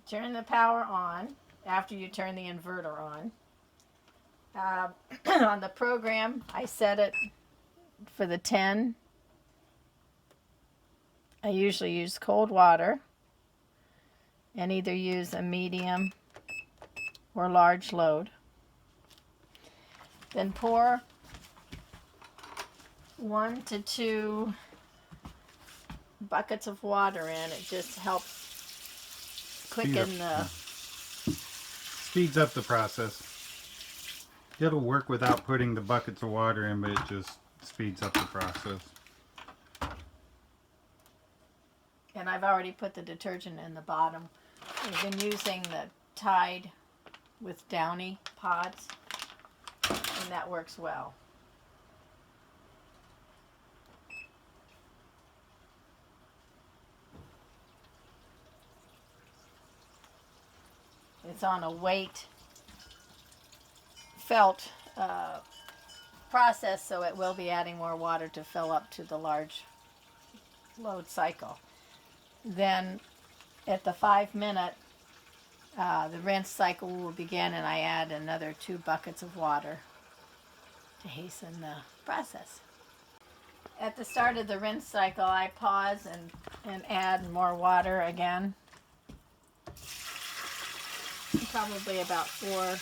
turn the power on after you turn the inverter on. On the program, I set it for the 10. I usually use cold water and either use a medium or large load. Then pour 1 to 2 buckets of water in. It just helps quicken the... Speeds up the process. It'll work without putting the buckets of water in, but it just speeds up the process. And I've already put the detergent in the bottom. We've been using the Tide with Downy pods, and that works well. It's on a weight felt process, so it will be adding more water to fill up to the large load cycle. Then at the 5-minute, the rinse cycle will begin, and I add another 2 buckets of water to hasten the process. At the start of the rinse cycle, I pause and add more water again. Probably about 4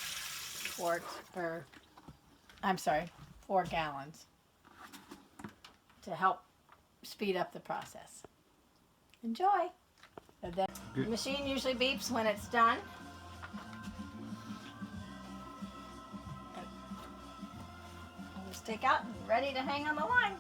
gallons to help speed up the process. Enjoy. The machine usually beeps when it's done. I'll just take out and ready to hang on the line.